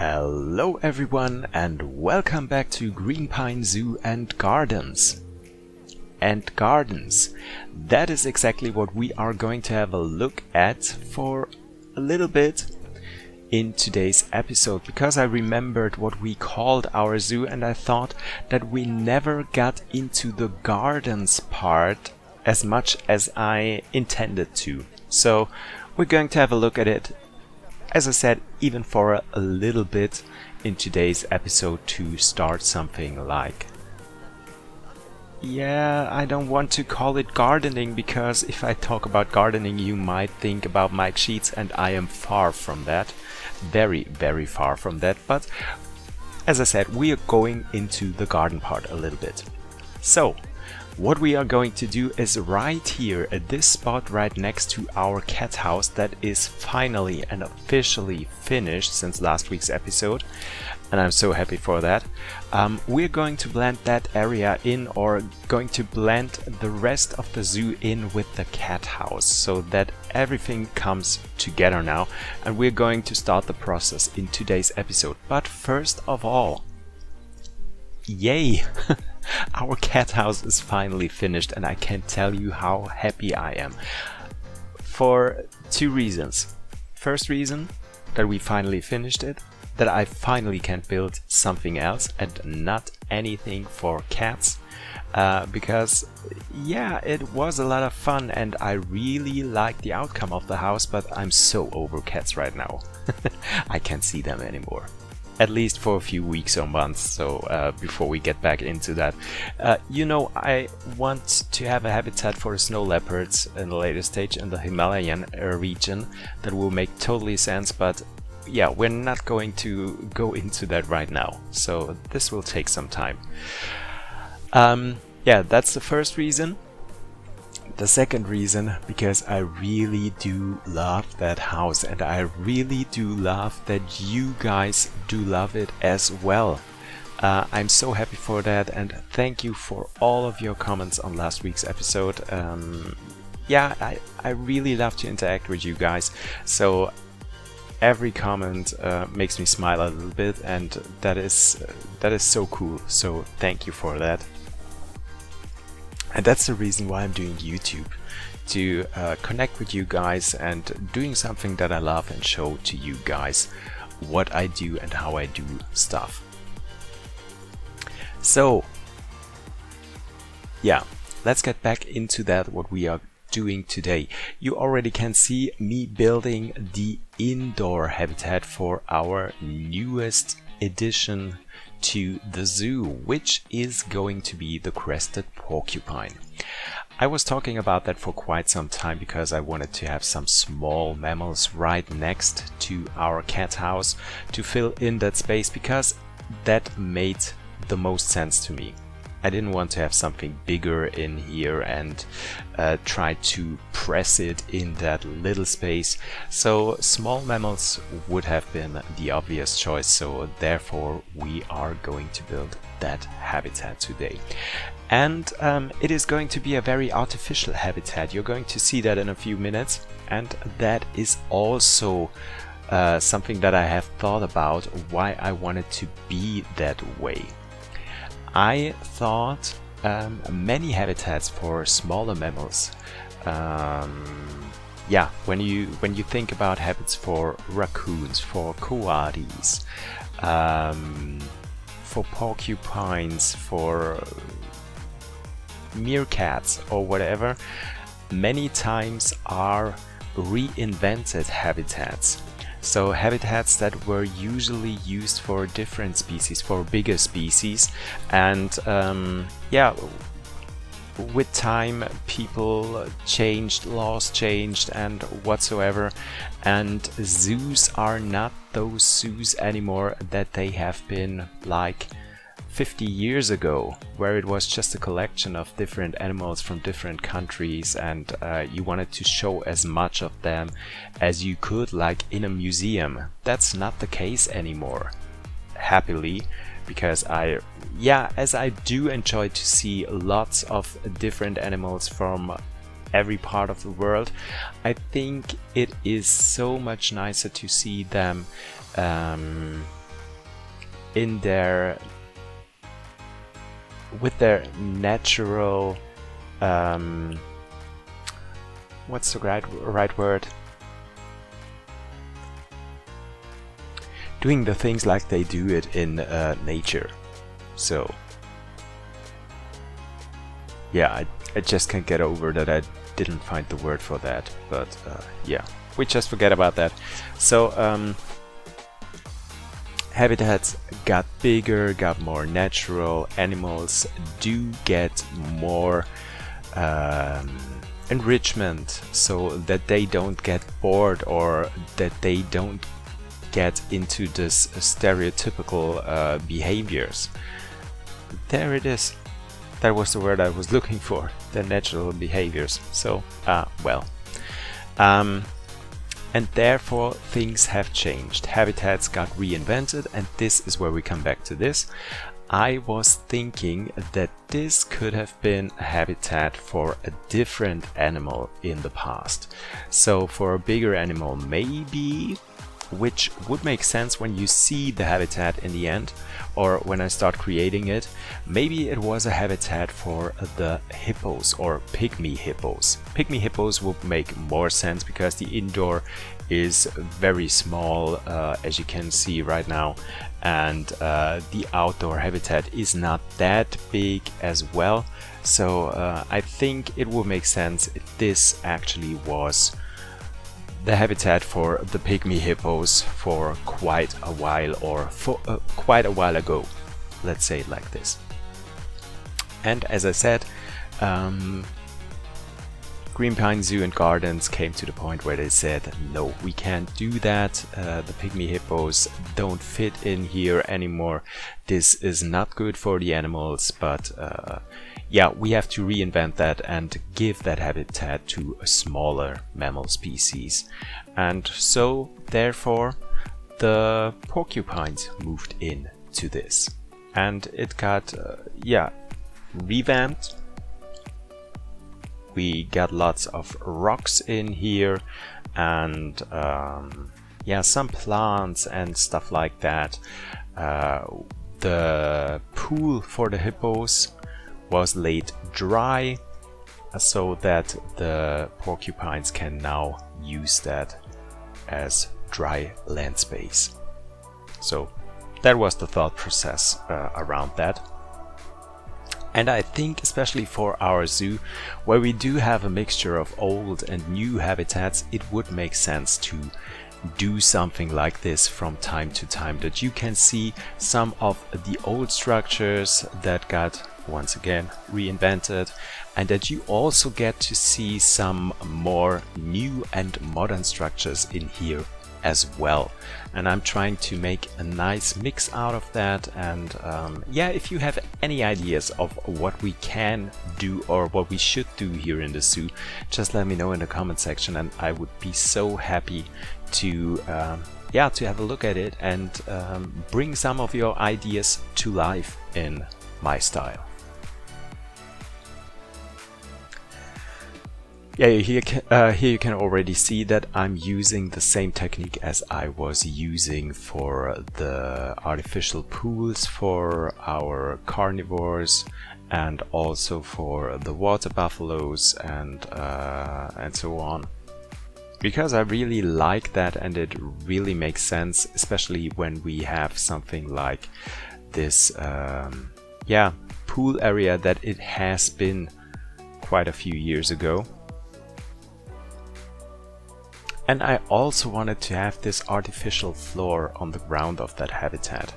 Hello everyone and welcome back to Greenpine Zoo and Gardens. And gardens, that is exactly what we are going to have a look at for a little bit in today's episode, because I remembered what we called our zoo and I thought that we never got into the gardens part as much as I intended to. So we're going to have a look at it, as I said, even for a little bit in today's episode to start something like, I don't want to call it gardening, because if I talk about gardening you might think about Mike Sheets, and I am far from that. Very, very far from that. But as I said, we are going into the garden part a little bit. So what we are going to do is right here at this spot right next to our cat house that is finally and officially finished since last week's episode, and I'm so happy for that. We're going to blend that area in, or going to blend the rest of the zoo in with the cat house, so that everything comes together now, and we're going to start the process in today's episode. But first of all, yay! Our cat house is finally finished and I can't tell you how happy I am. For two reasons. First reason, that we finally finished it, that I finally can build something else and not anything for cats. Because it was a lot of fun and I really like the outcome of the house, but I'm so over cats right now. I can't see them anymore. At least for a few weeks or months, so before we get back into that. I want to have a habitat for snow leopards in the later stage in the Himalayan region. That will make totally sense, but we're not going to go into that right now, so this will take some time. That's the first reason. The second reason, because I really do love that house and I really do love that you guys do love it as well. I'm so happy for that, and thank you for all of your comments on last week's episode. I really love to interact with you guys, so every comment makes me smile a little bit, and that is so cool, so thank you for that. And that's the reason why I'm doing YouTube, to connect with you guys and doing something that I love and show to you guys what I do and how I do stuff. So let's get back into that, what we are doing today. You already can see me building the indoor habitat for our newest addition to the zoo, which is going to be the crested porcupine. I was talking about that for quite some time because I wanted to have some small mammals right next to our cat house to fill in that space, because that made the most sense to me. I didn't want to have something bigger in here and try to press it in that little space. So small mammals would have been the obvious choice. So therefore we are going to build that habitat today. And it is going to be a very artificial habitat. You're going to see that in a few minutes. And that is also something that I have thought about, why I wanted to be that way. I thought many habitats for smaller mammals. When you think about habitats for raccoons, for coatis, for porcupines, for meerkats or whatever, many times are reinvented habitats. So habitats that were usually used for different species, for bigger species, and with time people changed, laws changed and whatsoever, and zoos are not those zoos anymore that they have been like 50 years ago, where it was just a collection of different animals from different countries, and you wanted to show as much of them as you could, like in a museum. That's not the case anymore, happily, because as I do enjoy to see lots of different animals from every part of the world, I think it is so much nicer to see them in their with their natural what's the right word? Doing the things like they do it in nature. So yeah, I just can't get over that I didn't find the word for that, but yeah, we just forget about that. So habitats got bigger, got more natural, animals do get more enrichment so that they don't get bored or that they don't get into this stereotypical behaviors. There it is. That was the word I was looking for, the natural behaviors. So, well. And therefore things have changed. Habitats got reinvented, and this is where we come back to this. I was thinking that this could have been a habitat for a different animal in the past. So for a bigger animal maybe, which would make sense when you see the habitat in the end, or when I start creating it. Maybe it was a habitat for the hippos or pygmy hippos. Pygmy hippos would make more sense because the indoor is very small, as you can see right now, and the outdoor habitat is not that big as well. So I think it would make sense if this actually was the habitat for the pygmy hippos for quite a while, or for quite a while ago, let's say it like this. And as I said, Greenpine Zoo and Gardens came to the point where they said, no, we can't do that, the pygmy hippos don't fit in here anymore, this is not good for the animals, but yeah, we have to reinvent that and give that habitat to a smaller mammal species. And so, therefore, the porcupines moved in to this. And it got, yeah, revamped. We got lots of rocks in here and, yeah, some plants and stuff like that. The pool for the hippos was laid dry so that the porcupines can now use that as dry land space. So that was the thought process around that. And I think especially for our zoo, where we do have a mixture of old and new habitats, it would make sense to do something like this from time to time, that you can see some of the old structures that got once again reinvented, and that you also get to see some more new and modern structures in here as well. And I'm trying to make a nice mix out of that. And yeah, if you have any ideas of what we can do or what we should do here in the zoo, just let me know in the comment section, and I would be so happy to yeah, to have a look at it and bring some of your ideas to life in my style. Yeah, here you can already see that I'm using the same technique as I was using for the artificial pools for our carnivores, and also for the water buffaloes and so on. Because I really like that, and it really makes sense, especially when we have something like this yeah, pool area that it has been quite a few years ago. And I also wanted to have this artificial floor on the ground of that habitat,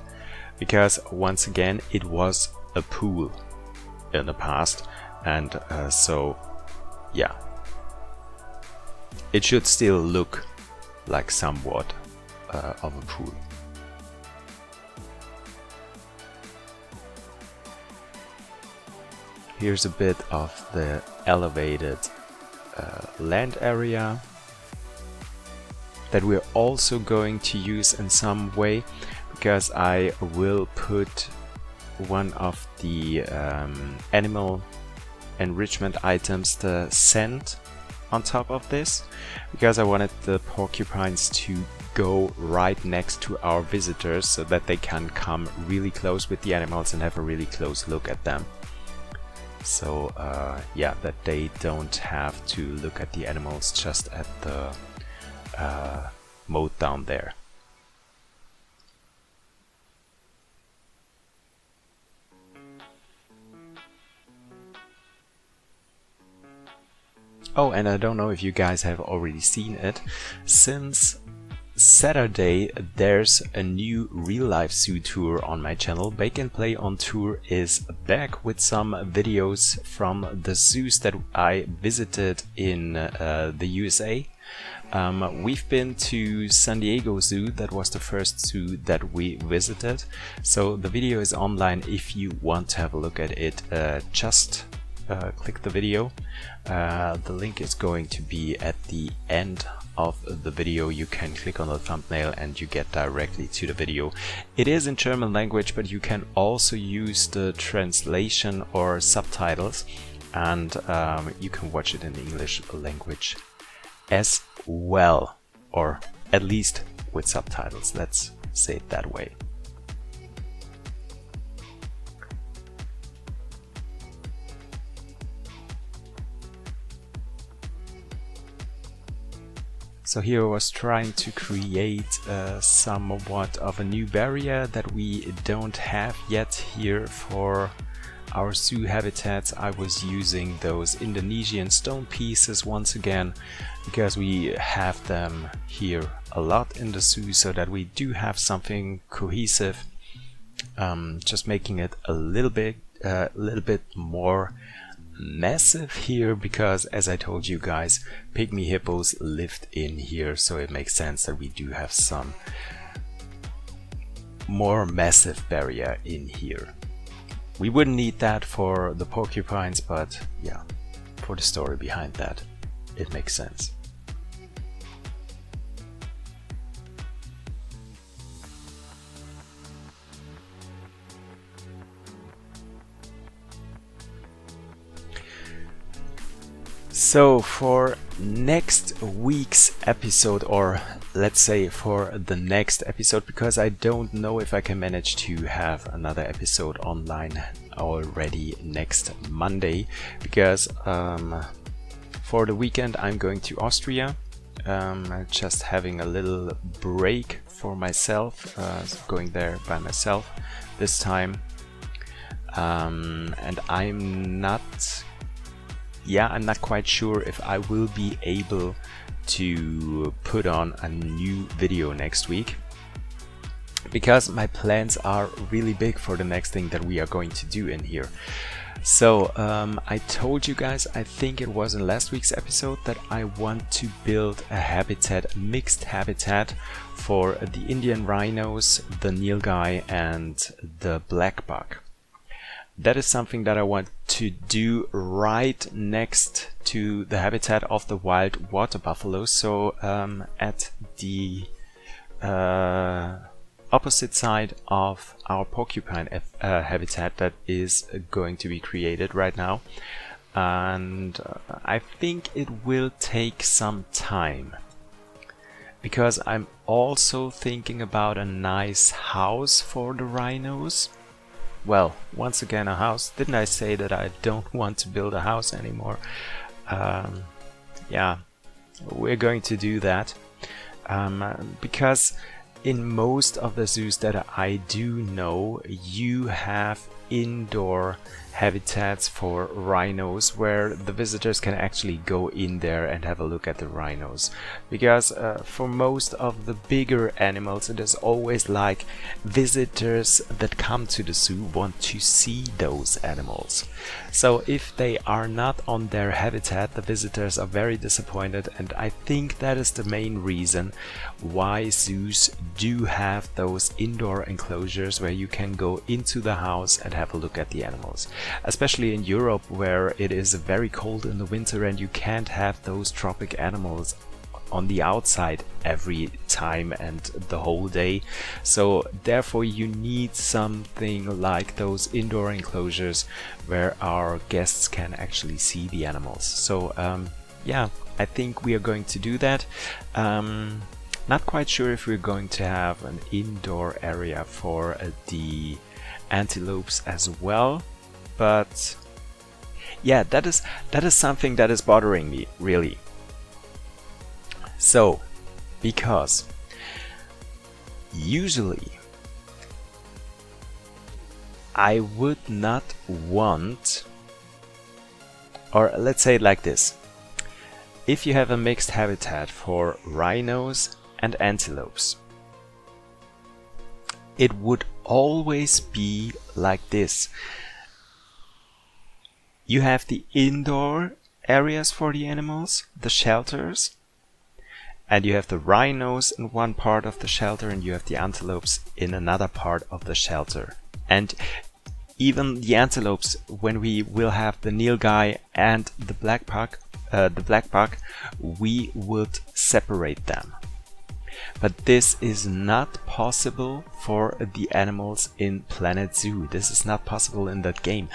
because once again it was a pool in the past, and so yeah, it should still look like somewhat of a pool. Here's a bit of the elevated land area that we're also going to use in some way, because I will put one of the animal enrichment items, the scent, on top of this, because I wanted the porcupines to go right next to our visitors so that they can come really close with the animals and have a really close look at them. So yeah, that they don't have to look at the animals just at the moat down there. Oh, and I don't know if you guys have already seen it. Since Saturday, there's a new real-life zoo tour on my channel. Bake and Play on Tour is back with some videos from the zoos that I visited in the USA. We've been to San Diego Zoo. That was the first zoo that we visited. So the video is online if you want to have a look at it. Just click the video. The link is going to be at the end of the video. You can click on the thumbnail and you get directly to the video. It is in German language, but you can also use the translation or subtitles, and you can watch it in the English language as well, or at least with subtitles, let's say it that way. So here I was trying to create somewhat of a new barrier that we don't have yet here for our zoo habitats. I was using those Indonesian stone pieces once again, because we have them here a lot in the zoo, so that we do have something cohesive. Just making it a little bit more massive here, because as I told you guys, pygmy hippos lived in here, so it makes sense that we do have some more massive barrier in here. We wouldn't need that for the porcupines, but yeah, for the story behind that, it makes sense. So for next week's episode, or let's say for the next episode, because I don't know if I can manage to have another episode online already next Monday, because for the weekend I'm going to Austria, just having a little break for myself, going there by myself this time, and I'm not quite sure if I will be able to put on a new video next week, because my plans are really big for the next thing that we are going to do in here. So I told you guys, I think it was in last week's episode, that I want to build a habitat, a mixed habitat for the Indian rhinos, the nilgai and the black buck. That is something that I want to do right next to the habitat of the wild water buffalo. So at the opposite side of our porcupine habitat that is going to be created right now. And I think it will take some time, because I'm also thinking about a nice house for the rhinos. Well, once again, a house. Didn't I say that I don't want to build a house anymore? Yeah, we're going to do that. Because in most of the zoos that I do know, you have indoor habitats for rhinos where the visitors can actually go in there and have a look at the rhinos, because for most of the bigger animals it is always like visitors that come to the zoo want to see those animals. So if they are not on their habitat, the visitors are very disappointed, and I think that is the main reason why zoos do have those indoor enclosures where you can go into the house and have a look at the animals. Especially in Europe, where it is very cold in the winter and you can't have those tropic animals on the outside every time and the whole day. So therefore you need something like those indoor enclosures where our guests can actually see the animals. So yeah, I think we are going to do that. Not quite sure if we're going to have an indoor area for the antelopes as well, but yeah, that is something that is bothering me, really. So, because usually I would not want, or let's say it like this, if you have a mixed habitat for rhinos and antelopes, it would always be like this. You have the indoor areas for the animals, the shelters, and you have the rhinos in one part of the shelter and you have the antelopes in another part of the shelter. And even the antelopes, when we will have the nilgai and the black buck, we would separate them. But this is not possible for the animals in Planet Zoo. This is not possible in that game.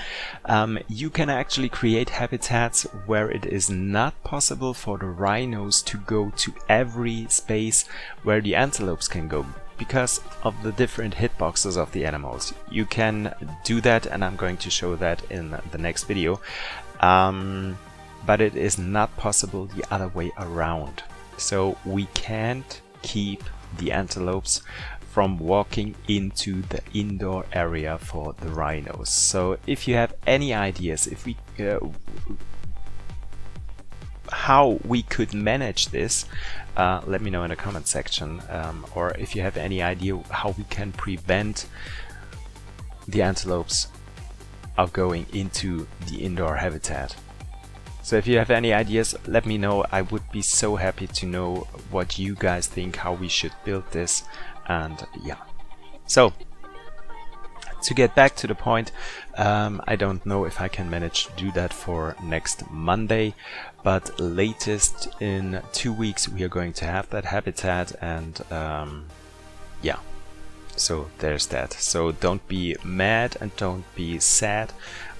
You can actually create habitats where it is not possible for the rhinos to go to every space where the antelopes can go, because of the different hitboxes of the animals. You can do that, and I'm going to show that in the next video. But it is not possible the other way around. So we can't keep the antelopes from walking into the indoor area for the rhinos. So if you have any ideas, if we how we could manage this, let me know in the comment section, or if you have any idea how we can prevent the antelopes of going into the indoor habitat. So if you have any ideas, let me know. I would be so happy to know what you guys think, how we should build this. And yeah, so to get back to the point, I don't know if I can manage to do that for next Monday, but latest in 2 weeks we are going to have that habitat. And yeah, so there's that. So don't be mad and don't be sad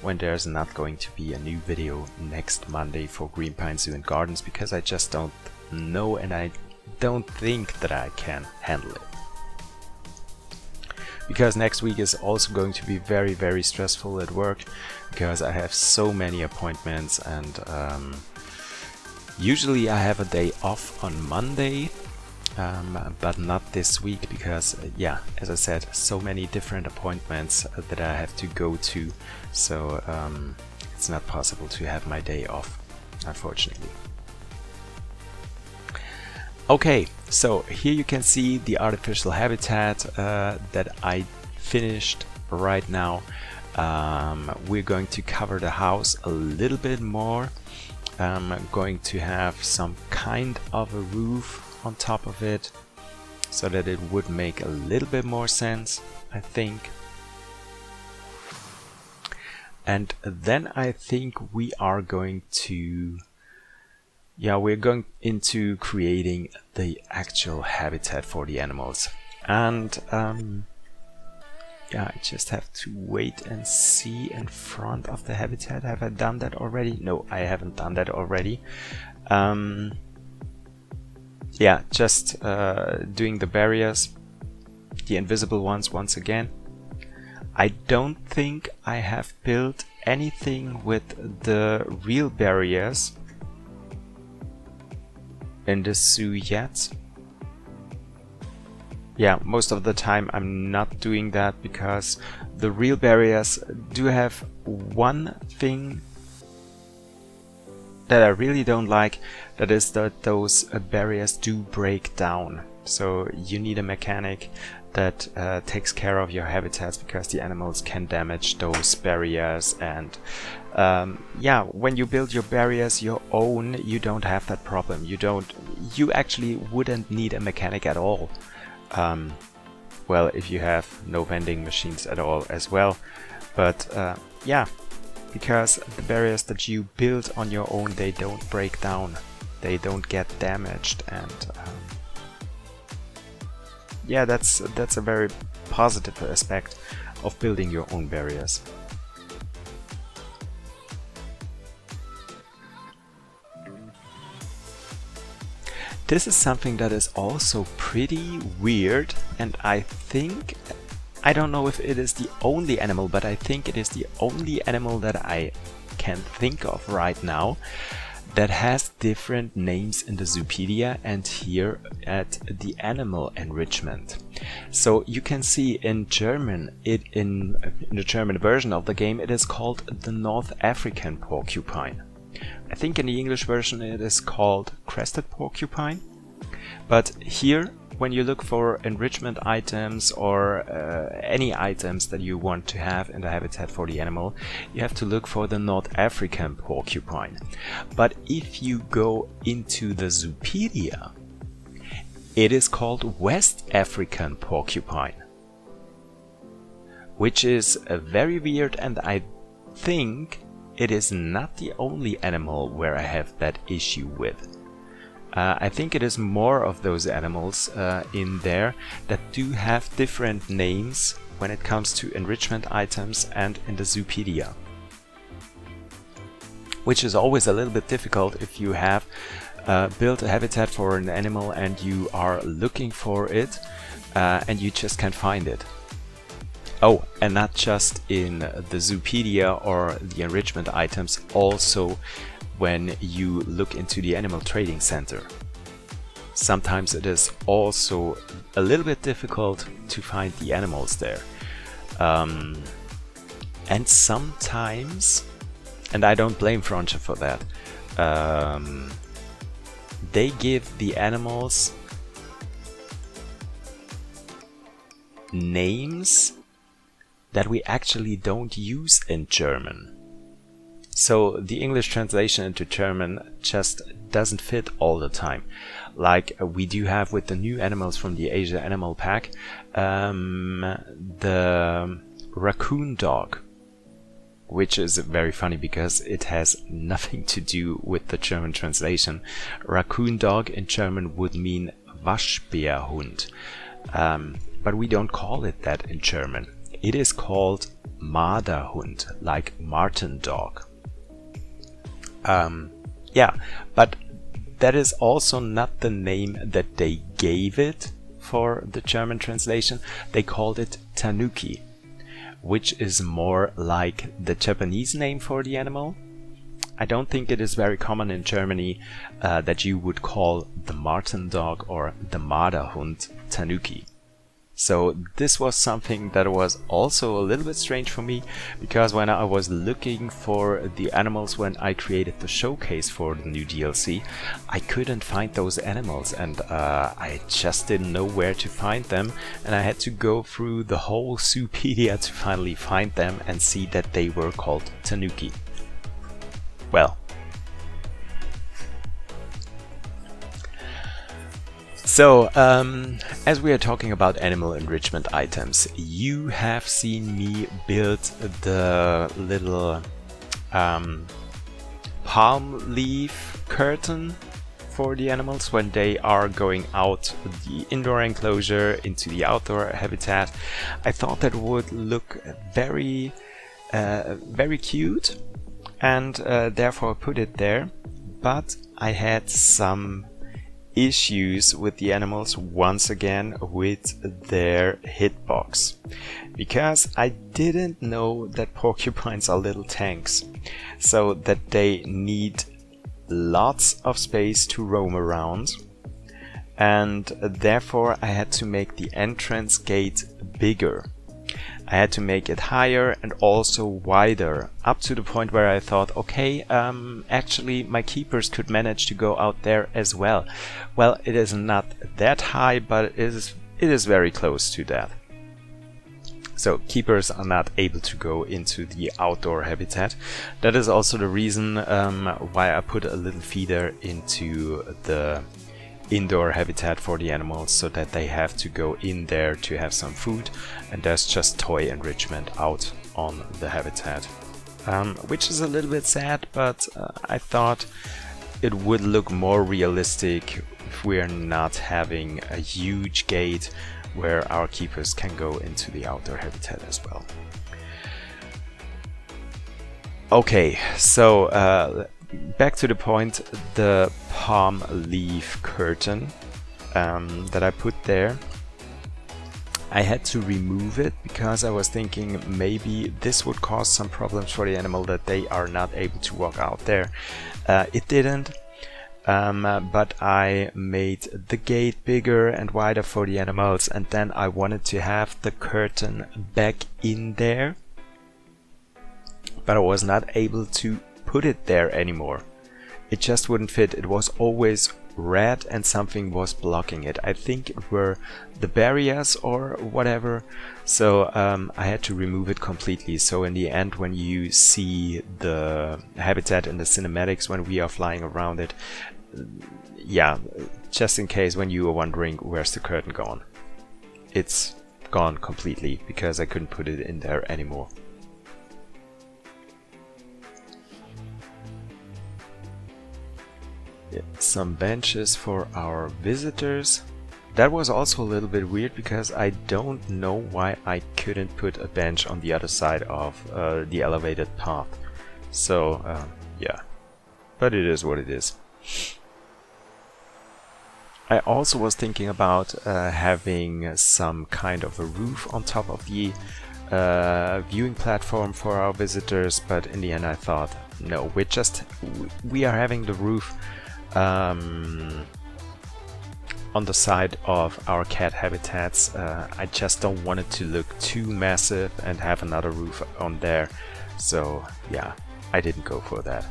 when there's not going to be a new video next Monday for Greenpine Zoo and Gardens, because I just don't know and I don't think that I can handle it. Because next week is also going to be very, very stressful at work, because I have so many appointments, and usually I have a day off on Monday, but not this week because, yeah, as I said, so many different appointments that I have to go to, so it's not possible to have my day off, unfortunately. Okay, so here you can see the artificial habitat that I finished right now. We're going to cover the house a little bit more. I'm going to have some kind of a roof on top of it, so that it would make a little bit more sense, I think. And then I think we are going to, yeah, we're going into creating the actual habitat for the animals. And yeah, I just have to wait and see in front of the habitat. Have I done that already? No, I haven't done that already. Yeah, just doing the barriers, the invisible ones once again. I don't think I have built anything with the real barriers in the zoo yet. Yeah, most of the time I'm not doing that, because the real barriers do have one thing that I really don't like, that is that those barriers do break down. So you need a mechanic that takes care of your habitats, because the animals can damage those barriers. And yeah, when you build your barriers your own, you don't have that problem. You actually wouldn't need a mechanic at all. Well, if you have no vending machines at all as well. But yeah, because the barriers that you build on your own, they don't break down, they don't get damaged, and yeah, that's a very positive aspect of building your own barriers. This is something that is also pretty weird, and I think, I don't know if it is the only animal, but I think it is the only animal that I can think of right now that has different names in the Zoopedia and here at the animal enrichment. So you can see in German, in the German version of the game, it is called the North African porcupine. I think in the English version it is called crested porcupine. But here, when you look for enrichment items or any items that you want to have in the habitat for the animal, you have to look for the North African porcupine. But if you go into the Zoopedia, it is called West African porcupine, which is very weird, and I think it is not the only animal where I have that issue with. I think it is more of those animals in there that do have different names when it comes to enrichment items and in the Zoopedia. Which is always a little bit difficult if you have built a habitat for an animal and you are looking for it and you just can't find it. Oh, and not just in the Zoopedia or the enrichment items, also when you look into the animal trading center. Sometimes it is also a little bit difficult to find the animals there. And sometimes, and I don't blame Frontier for that, they give the animals names that we actually don't use in German. So the English translation into German just doesn't fit all the time. Like we do have with the new animals from the Asia Animal Pack, the raccoon dog, which is very funny because it has nothing to do with the German translation. Raccoon dog in German would mean Waschbärhund, but we don't call it that in German. It is called Marderhund, like Marten dog. Yeah, but that is also not the name that they gave it for the German translation. They called it Tanuki, which is more like the Japanese name for the animal. I don't think it is very common in Germany that you would call the Marten dog or the Marderhund Tanuki. So this was something that was also a little bit strange for me, because when I was looking for the animals when I created the showcase for the new DLC, I couldn't find those animals, and I just didn't know where to find them, and I had to go through the whole Zoopedia to finally find them and see that they were called Tanuki. Well, so, as we are talking about animal enrichment items, you have seen me build the little palm leaf curtain for the animals when they are going out the indoor enclosure into the outdoor habitat. I thought that would look very, very cute, and therefore put it there, but I had some issues with the animals once again with their hitbox, because I didn't know that porcupines are little tanks, so that they need lots of space to roam around, and therefore I had to make the entrance gate bigger. I had to make it higher and also wider, up to the point where I thought, okay, actually my keepers could manage to go out there as well. Well, it is not that high, but it is very close to that. So keepers are not able to go into the outdoor habitat. That is also the reason why I put a little feeder into the indoor habitat for the animals, so that they have to go in there to have some food, and there's just toy enrichment out on the habitat, which is a little bit sad, but I thought it would look more realistic if we are not having a huge gate where our keepers can go into the outdoor habitat as well. Okay, so back to the point, the palm leaf curtain that I put there, I had to remove it because I was thinking maybe this would cause some problems for the animal, that they are not able to walk out there. It didn't, but I made the gate bigger and wider for the animals, and then I wanted to have the curtain back in there, but I was not able to put it there anymore. It just wouldn't fit. It was always red and something was blocking it. I think it were the barriers or whatever, so I had to remove it completely. So in the end, when you see the habitat in the cinematics when we are flying around it, yeah, just in case when you were wondering where's the curtain gone, it's gone completely because I couldn't put it in there anymore. Yeah, some benches for our visitors. That was also a little bit weird because I don't know why I couldn't put a bench on the other side of the elevated path. So yeah, but it is what it is. I also was thinking about having some kind of a roof on top of the viewing platform for our visitors, but in the end I thought, no, we are having the roof on the side of our cat habitats. I just don't want it to look too massive and have another roof on there, so yeah, I didn't go for that.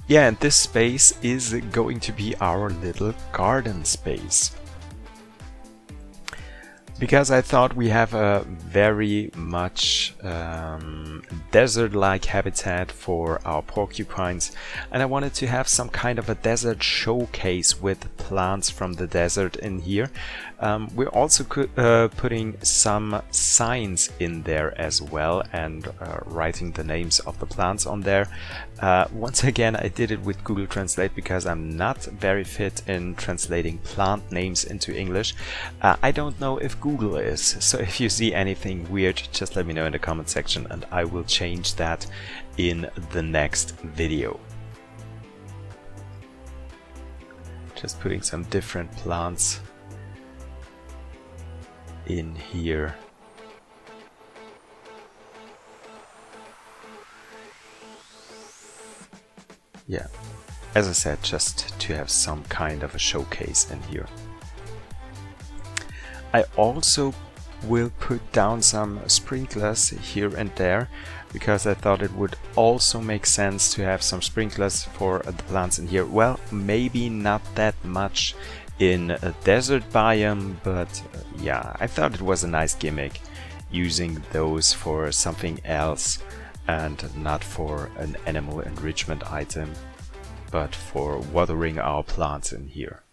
Yeah, and this space is going to be our little garden space. Because I thought we have a very much desert-like habitat for our porcupines, and I wanted to have some kind of a desert showcase with plants from the desert in here. We're also putting some signs in there as well, and writing the names of the plants on there. Once again, I did it with Google Translate because I'm not very fit in translating plant names into English. I don't know if Google is, so if you see anything weird, just let me know in the comment section and I will change that in the next video. Just putting some different plants in here. Yeah, as I said, just to have some kind of a showcase in here. I also will put down some sprinklers here and there because I thought it would also make sense to have some sprinklers for the plants in here. Well, maybe not that much in a desert biome, but yeah, I thought it was a nice gimmick using those for something else and not for an animal enrichment item, but for watering our plants in here.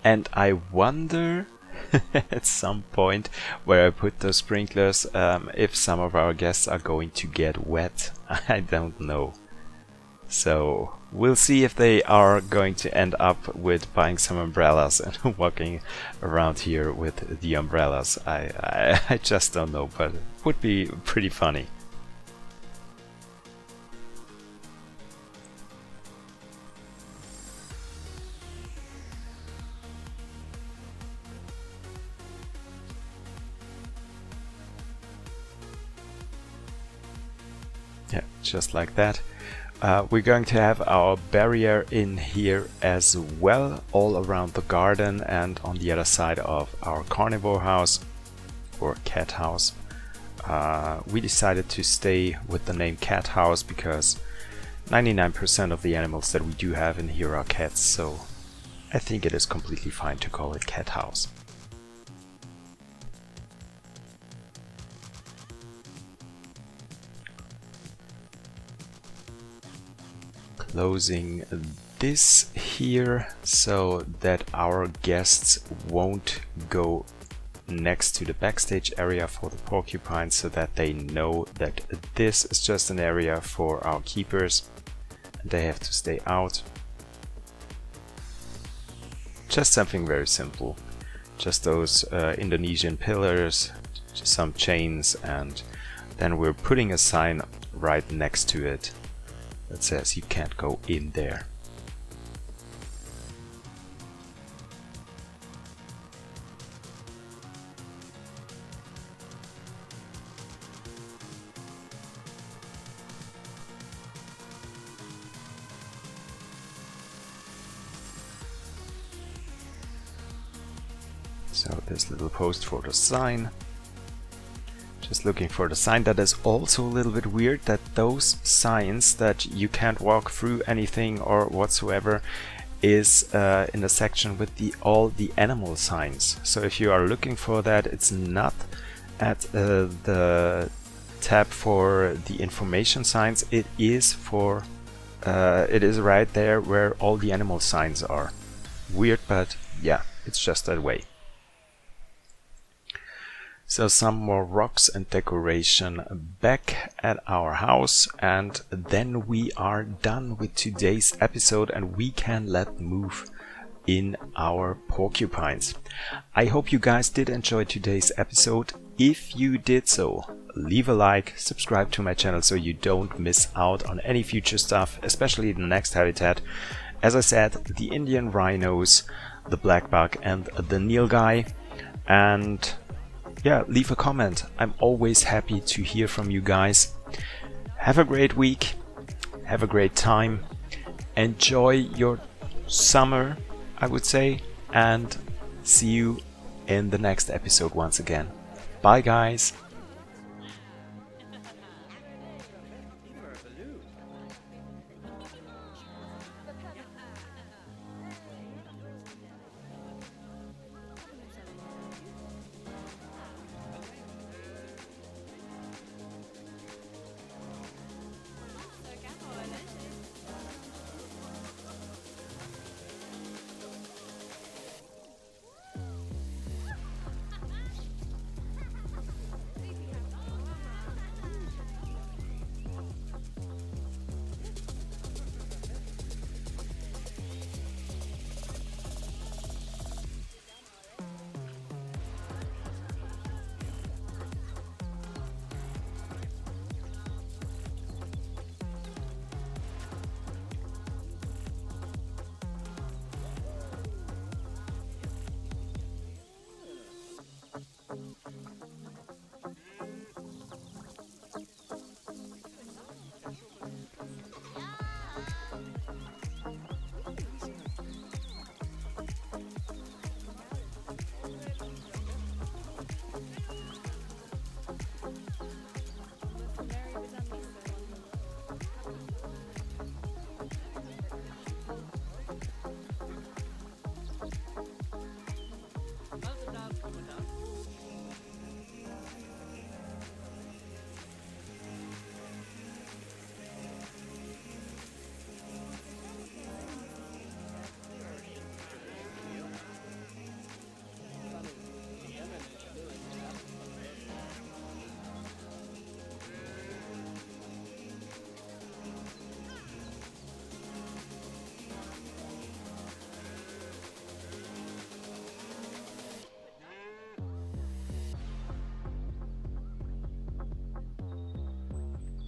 And I wonder at some point where I put those sprinklers, if some of our guests are going to get wet. I don't know. So we'll see if they are going to end up with buying some umbrellas and walking around here with the umbrellas. I just don't know, but it would be pretty funny. Yeah, just like that. We're going to have our barrier in here as well, all around the garden and on the other side of our carnivore house or cat house. We decided to stay with the name cat house because 99% of the animals that we do have in here are cats, so I think it is completely fine to call it cat house. Closing this here so that our guests won't go next to the backstage area for the porcupines, so that they know that this is just an area for our keepers and they have to stay out. Just something very simple. just those Indonesian pillars, some chains, and then we're putting a sign right next to it that says you can't go in there. So this little post for the sign. Just looking for the sign. That is also a little bit weird that those signs that you can't walk through anything or whatsoever is in the section with all the animal signs. So if you are looking for that, it's not at the tab for the information signs. It is for it is right there where all the animal signs are. Weird, but yeah, it's just that way. So some more rocks and decoration back at our house, and then we are done with today's episode and we can let move in our porcupines. I hope you guys did enjoy today's episode. If you did so, leave a like, subscribe to my channel so you don't miss out on any future stuff, especially the next habitat. As I said, the Indian rhinos, the black buck and the nilgai. And yeah, leave a comment. I'm always happy to hear from you guys. Have a great week. Have a great time. Enjoy your summer, I would say. And see you in the next episode once again. Bye, guys.